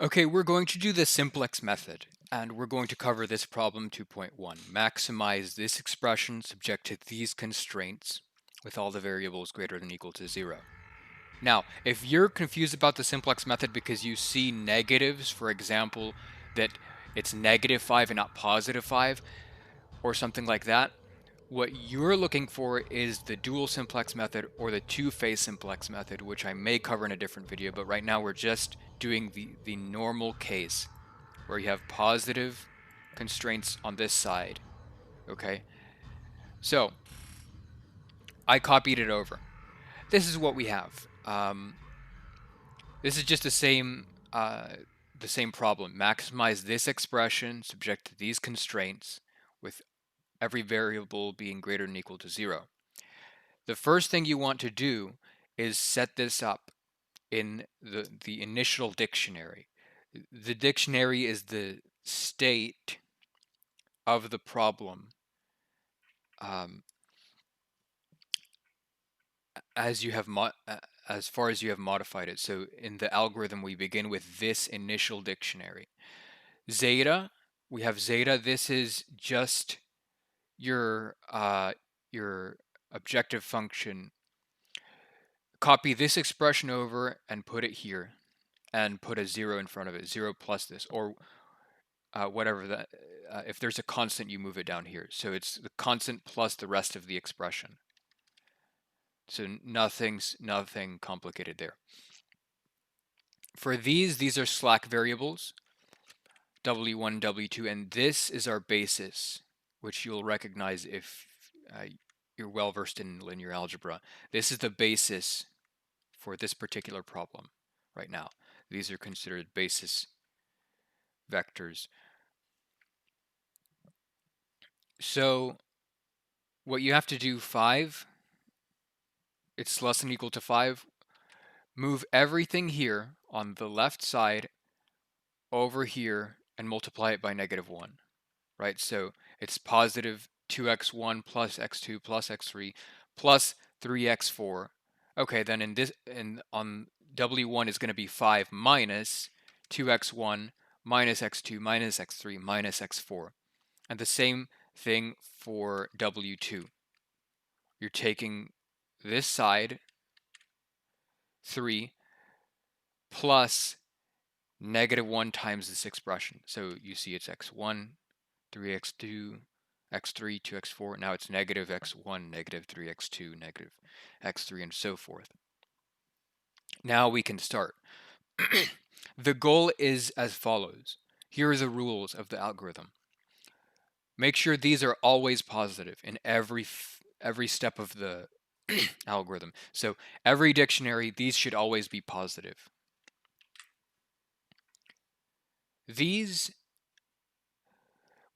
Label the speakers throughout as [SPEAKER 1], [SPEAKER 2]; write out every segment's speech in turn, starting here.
[SPEAKER 1] Okay, we're going to do the simplex method, and we're going to cover this problem 2.1. Maximize this expression subject to these constraints with all the variables greater than or equal to 0. Now, if you're confused about the simplex method because you see negatives, for example, that it's -5 and not +5, or something like that, what you're looking for is the dual simplex method or the two-phase simplex method, which I may cover in a different video, but right now we're just doing the normal case where you have positive constraints on this side, okay? So I copied it over. This is what we have. This is just the same problem. Maximize this expression subject to these constraints with every variable being greater than or equal to 0. The first thing you want to do is set this up in the initial dictionary. The dictionary is the state of the problem as you have as far as you have modified it. So in the algorithm, we begin with this initial dictionary. Zeta, we have zeta. This is just your objective function. Copy this expression over and put it here, and put a 0 in front of it. 0 plus this, or whatever that. If there's a constant, you move it down here. So it's the constant plus the rest of the expression. So nothing complicated there. For these are slack variables, W1, W2, and this is our basis, which you'll recognize if you're well versed in linear algebra. This is the basis for this particular problem right now. These are considered basis vectors. So what you have to do, 5, it's less than or equal to 5. Move everything here on the left side over here and multiply it by -1, right? So it's positive 2x1 plus x2 plus x3 plus 3x4. Okay, then on W1 is going to be 5 minus 2x1 minus x2 minus x3 minus x4. And the same thing for W2. You're taking this side, 3, plus -1 times this expression. So you see it's x1, 3x2, x3, 2x4. Now it's -x1, -3x2, -x3, and so forth. Now we can start. The goal is as follows. Here are the rules of the algorithm. Make sure these are always positive in every step of the algorithm. So every dictionary, these should always be positive. These,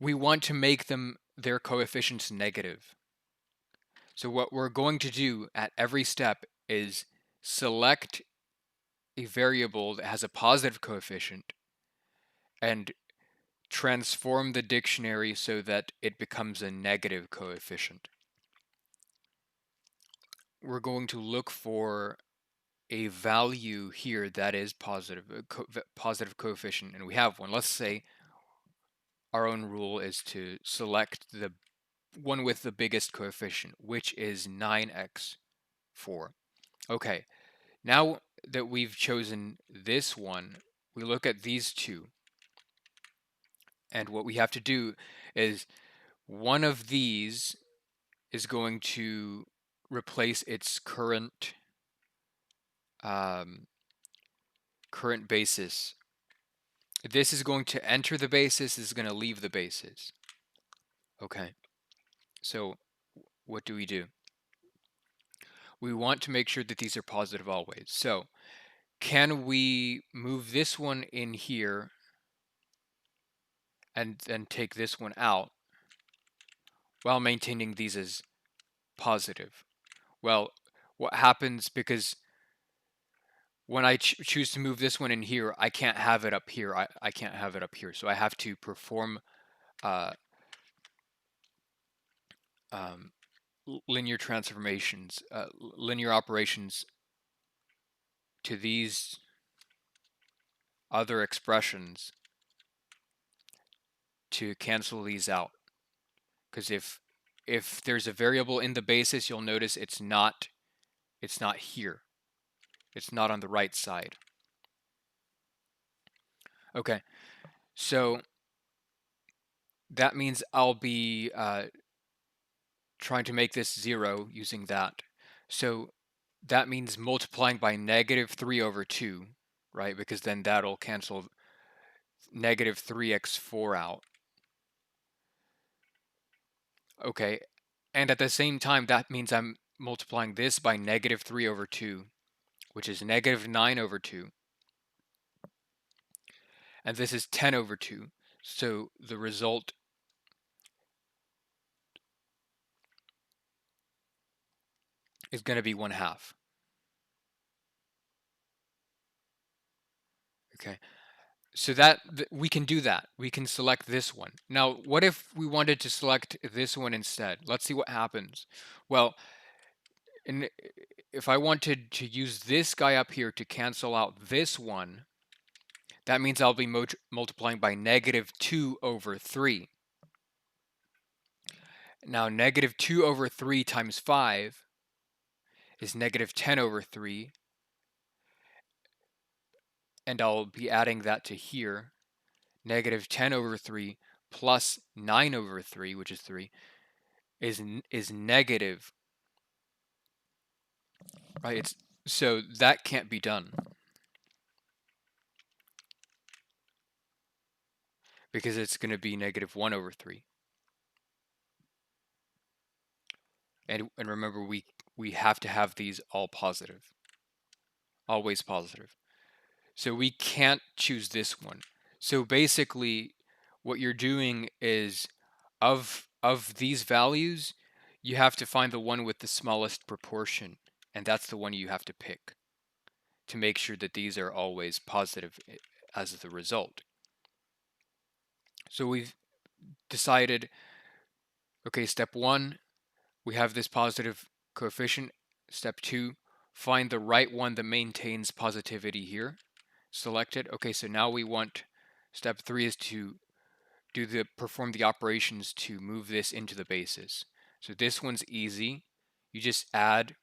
[SPEAKER 1] we want to make them their coefficients negative. So what we're going to do at every step is select a variable that has a positive coefficient and transform the dictionary so that it becomes a negative coefficient. We're going to look for a value here that is positive, positive coefficient, and we have one. Let's say our own rule is to select the one with the biggest coefficient, which is 9x4. Okay, now that we've chosen this one, we look at these two. And what we have to do is one of these is going to replace its current basis. This is going to enter the basis, this is going to leave the basis. Okay, so what do? We want to make sure that these are positive always. So can we move this one in here and then take this one out while maintaining these as positive? Well, what happens, because when I choose to move this one in here, I can't have it up here. I can't have it up here. So I have to perform linear transformations, linear operations to these other expressions to cancel these out. Because if there's a variable in the basis, you'll notice it's not here. It's not on the right side. Okay, so that means I'll be trying to make this 0 using that. So that means multiplying by negative 3 over 2, right? Because then that'll cancel negative 3x4 out. Okay, and at the same time, that means I'm multiplying this by negative 3 over 2, which is negative 9 over 2. And this is 10 over 2. So the result is going to be 1/2. Okay, so that we can do that. We can select this one. Now, what if we wanted to select this one instead? Let's see what happens. Well, if I wanted to use this guy up here to cancel out this one, that means I'll be multiplying by negative 2 over 3. Now, negative 2 over 3 times 5 is negative 10 over 3, and I'll be adding that to here. Negative 10 over 3 plus 9 over 3, which is 3, is negative, right? So that can't be done because it's going to be negative 1 over 3. And remember, we have to have these all positive, always positive. So we can't choose this one. So basically, what you're doing is of these values, you have to find the one with the smallest proportion, and that's the one you have to pick to make sure that these are always positive as the result. So we've decided, okay, step 1, we have this positive coefficient. Step 2, find the right one that maintains positivity here. Select it. Okay, so now we want, step 3 is to perform the operations to move this into the basis. So this one's easy. You just add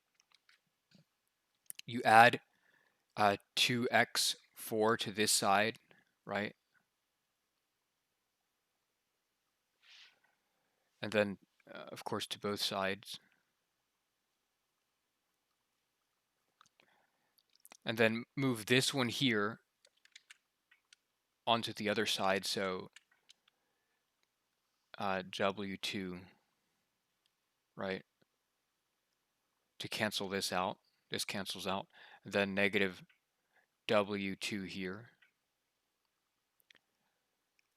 [SPEAKER 1] 2x4 to this side, right? And then, of course, to both sides. And then move this one here onto the other side, so W2, right, to cancel this out. This cancels out. Then negative W2 here.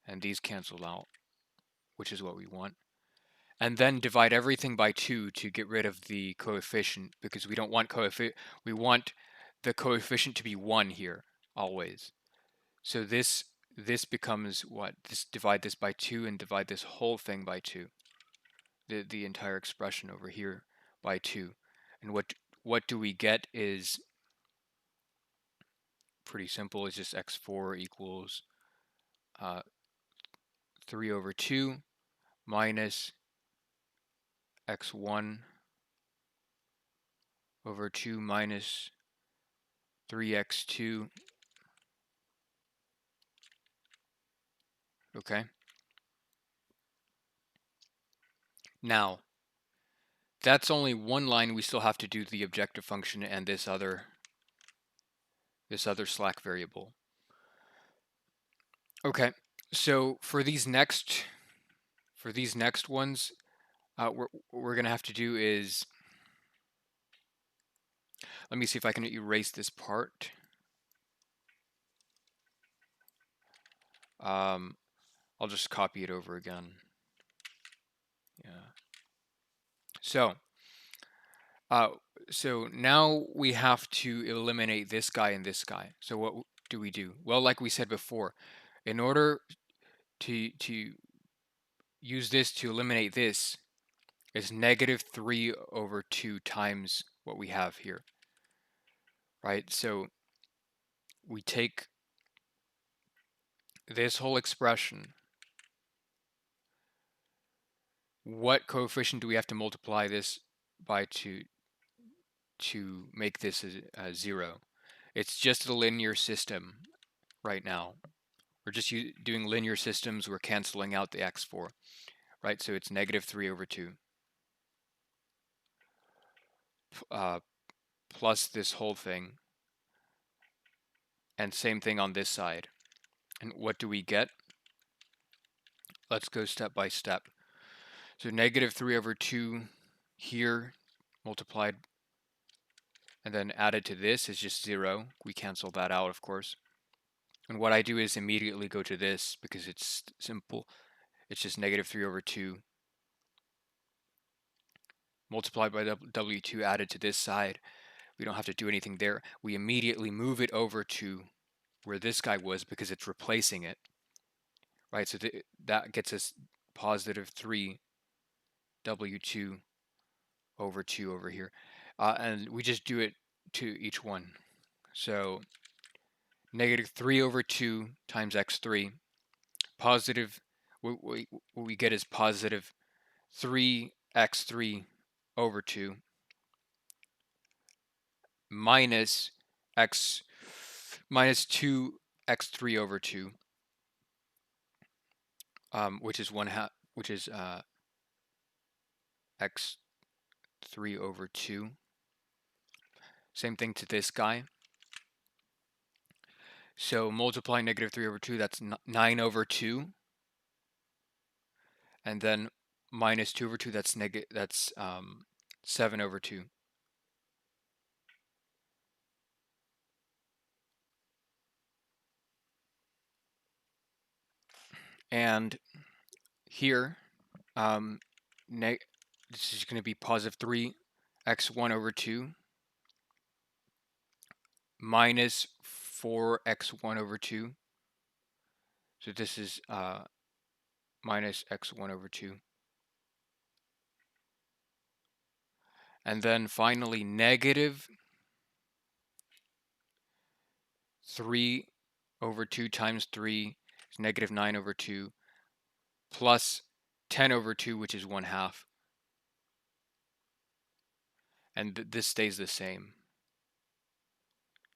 [SPEAKER 1] And these cancel out, which is what we want. And then divide everything by 2 to get rid of the coefficient, because we don't want we want the coefficient to be 1 here, always. So this becomes what? Divide this by 2 and divide this whole thing by 2. The entire expression over here by 2. And what do we get is pretty simple. It's just x4 equals 3 over 2 minus x1 over 2 minus 3x2. Okay. Now, that's only one line. We still have to do the objective function and this other slack variable. Okay, so for these next ones, what we're gonna have to do is, let me see if I can erase this part. I'll just copy it over again. Yeah. So now we have to eliminate this guy and this guy. So what do we do? Well, like we said before, in order to use this to eliminate this, it's negative 3 over 2 times what we have here, right? So we take this whole expression, what coefficient do we have to multiply this by to make this a 0? It's just a linear system right now. We're just doing linear systems. We're canceling out the x4, right? So it's negative 3 over 2 plus this whole thing. And same thing on this side. And what do we get? Let's go step by step. So negative 3 over 2 here multiplied and then added to this is just 0. We cancel that out, of course. And what I do is immediately go to this because it's simple. It's just negative 3 over 2 multiplied by W2 added to this side. We don't have to do anything there. We immediately move it over to where this guy was because it's replacing it. Right, so that gets us positive 3 W2 over 2 over here. And we just do it to each one. So negative 3 over 2 times x3. Positive, what we get is positive 3x3 over 2 minus x minus 2x3 over 2, which is 1/2, which is x3 over 2. Same thing to this guy. So multiply negative 3 over 2, that's 9 over 2. And then minus 2 over 2, that's 7 over 2. And here, this is going to be positive 3x1 over 2 minus 4x1 over 2. So this is minus x1 over 2. And then finally, negative 3 over 2 times 3 is negative 9 over 2 plus 10 over 2, which is 1/2. And this stays the same.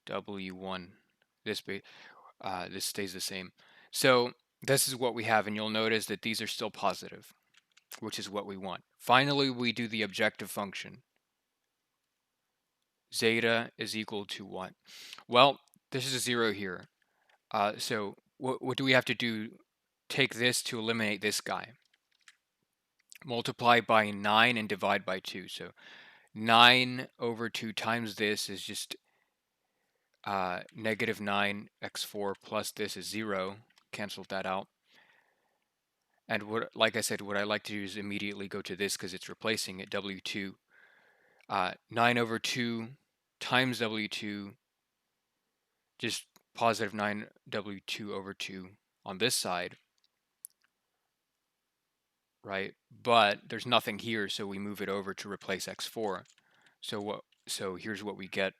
[SPEAKER 1] W1, this stays the same. So this is what we have, and you'll notice that these are still positive, which is what we want. Finally, we do the objective function. Zeta is equal to what? Well, this is a 0 here. So what do we have to do? Take this to eliminate this guy. Multiply by 9 and divide by 2. So 9 over 2 times this is just negative 9x4 plus this is 0. Cancel that out. And like I said, what I like to do is immediately go to this because it's replacing it, W2. 9 over 2 times W2, just positive 9 W2 over 2 on this side, right? But there's nothing here, so we move it over to replace x4. So here's what we get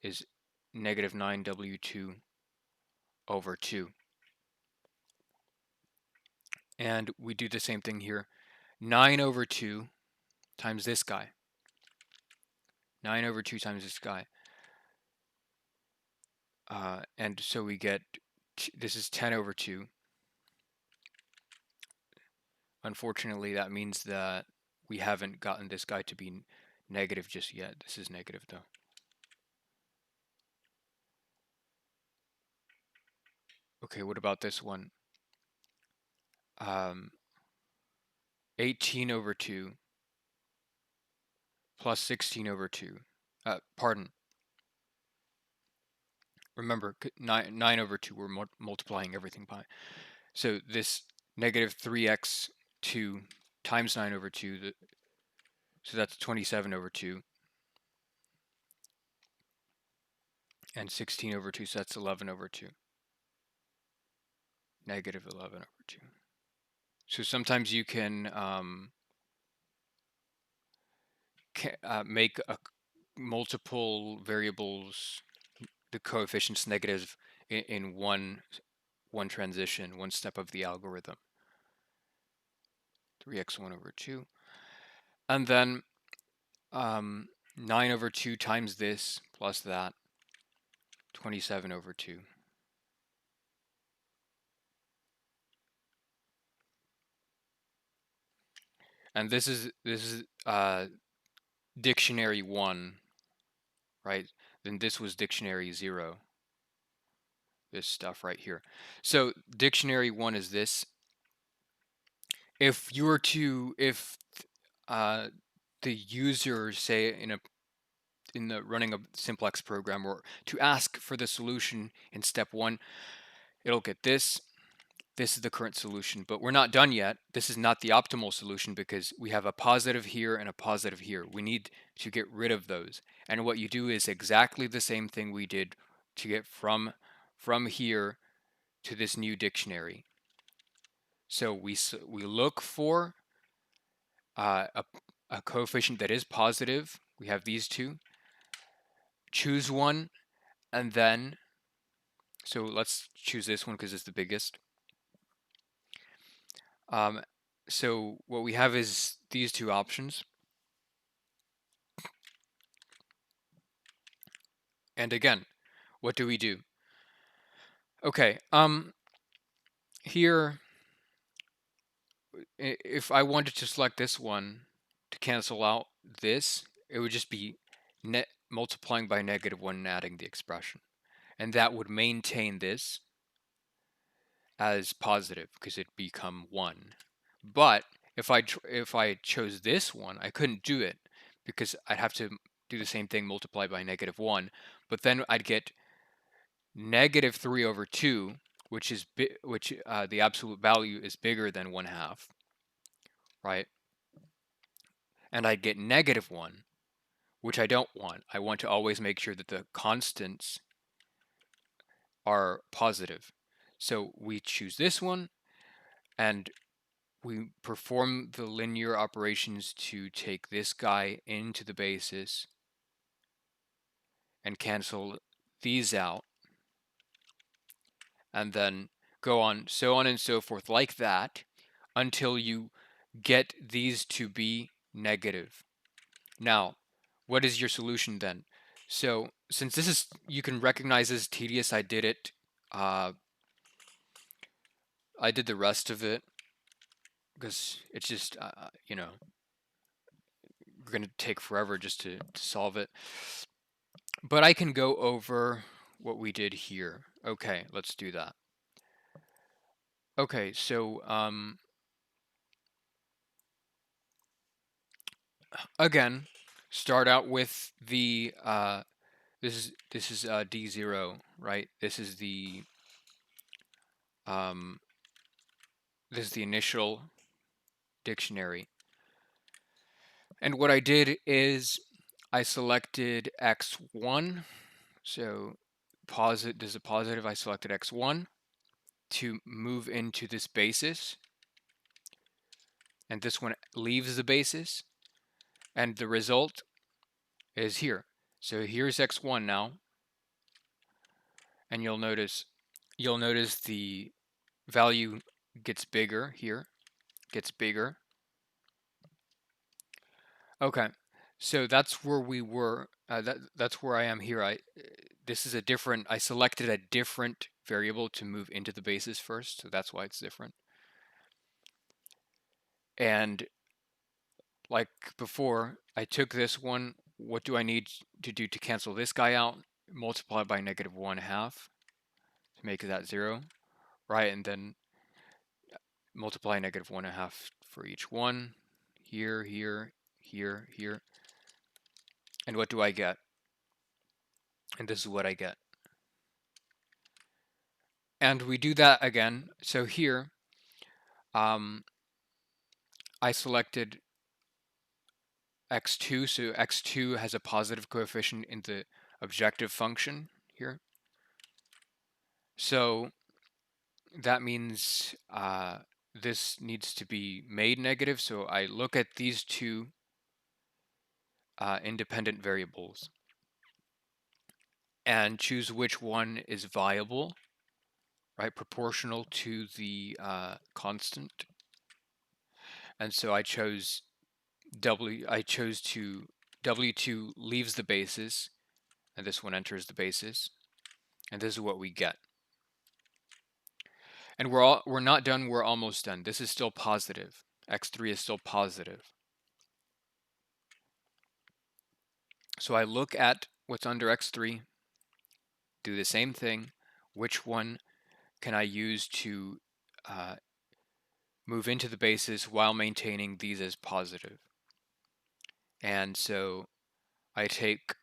[SPEAKER 1] is negative 9 W2 over 2. And we do the same thing here. 9 over 2 times this guy. 9 over 2 times this guy. And so we get, this is 10 over 2. Unfortunately, that means that we haven't gotten this guy to be negative just yet. This is negative though. Okay, what about this one? 18 over 2 plus 16 over 2. Pardon. Remember, 9 over 2, we're multiplying everything by. So this negative 3x2 times 9 over 2, so that's 27 over 2. And 16 over 2, so that's 11 over 2. Negative 11 over 2. So sometimes you can make multiple variables, the coefficients negative in one one transition, one step of the algorithm. 3x1 over 2. And then 9 over 2 times this plus that, 27 over 2. And this is dictionary 1, right? Then this was dictionary 0. This stuff right here. So dictionary 1 is this. If you were to, if the user, say in the running a simplex program, or to ask for the solution in step 1, it'll get this. This is the current solution, but we're not done yet. This is not the optimal solution because we have a positive here and a positive here. We need to get rid of those. And what you do is exactly the same thing we did to get from here to this new dictionary. So we look for a coefficient that is positive. We have these two. Choose one, and then, so let's choose this one because it's the biggest. So what we have is these two options. And again, what do we do? Okay, here, if I wanted to select this one to cancel out this, it would just be multiplying by -1 and adding the expression. And that would maintain this as positive because it'd become 1. But if I chose this one, I couldn't do it because I'd have to do the same thing, multiply by -1. But then I'd get -3 over 2, which is the absolute value is bigger than 1/2, right? And I'd get -1, which I don't want. I want to always make sure that the constants are positive. So we choose this one, and we perform the linear operations to take this guy into the basis and cancel these out, and then go on and so forth like that until you get these to be negative. Now, what is your solution then? So since this is, you can recognize as tedious, I did it. I did the rest of it because it's just, going to take forever just to solve it. But I can go over what we did here. Okay, let's do that. Okay, so again, start out with the this is D0, right? This is the initial dictionary. And what I did is I selected x1. So this is a positive. I selected x1 to move into this basis. And this one leaves the basis. And the result is here. So here's x1 now. And you'll notice the value gets bigger here. Gets bigger. Okay, so that's where we were. That's where I am here. This is a different. I selected a different variable to move into the basis first, so that's why it's different. And like before, I took this one. What do I need to do to cancel this guy out? Multiply by -1/2 to make that 0, right? And then multiply -1/2 for each one. Here, here, here, here. And what do I get? And this is what I get. And we do that again. So here, I selected x2, so x2 has a positive coefficient in the objective function here. So that means this needs to be made negative. So I look at these two independent variables and choose which one is viable. right? Proportional to the constant. And so I chose W2 leaves the basis, and this one enters the basis, and this is what we get. And we're not done, we're almost done. This is still positive. X3 is still positive. So I look at what's under X3, do the same thing. Which one can I use to move into the basis while maintaining these as positive? And so I take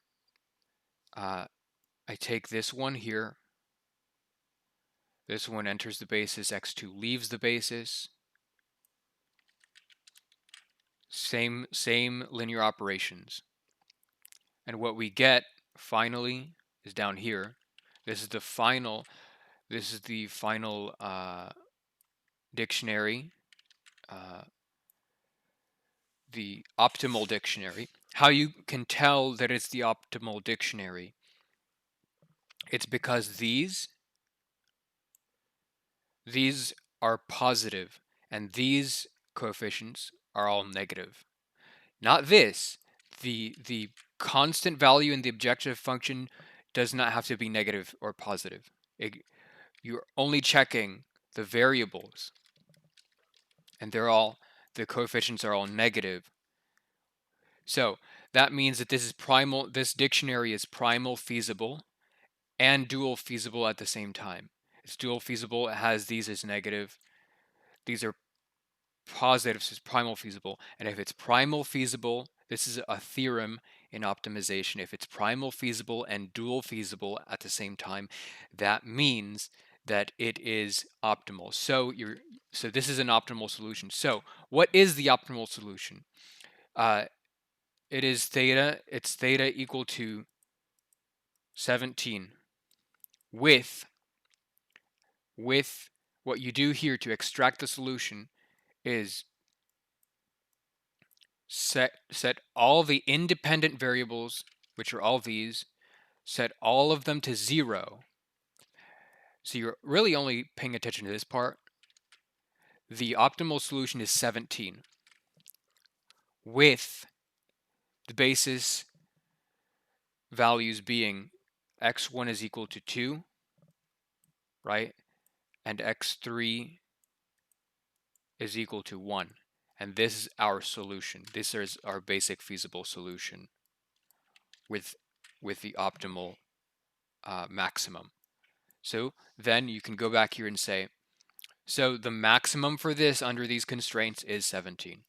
[SPEAKER 1] this one here. This one enters the basis. X2 leaves the basis. Same linear operations. And what we get finally is down here. This is the final dictionary, the optimal dictionary. How you can tell that it's the optimal dictionary? It's because these are positive and these coefficients are all negative. Not this. The constant value in the objective function does not have to be negative or positive. You're only checking the variables, and the coefficients are all negative. So that means that this dictionary is primal feasible and dual feasible at the same time. It's dual feasible, it has these as negative. These are positive, so it's primal feasible. And if it's primal feasible, this is a theorem in optimization. If it's primal feasible and dual feasible at the same time, that means that it is optimal. So this is an optimal solution. So what is the optimal solution? It is theta. It's theta equal to 17 with what you do here to extract the solution is set all the independent variables, which are all these, set all of them to 0. So you're really only paying attention to this part. The optimal solution is 17 with the basis values being x1 is equal to 2, right? And x3 is equal to 1. And this is our solution. This is our basic feasible solution with the optimal maximum. So then you can go back here and say, so the maximum for this under these constraints is 17.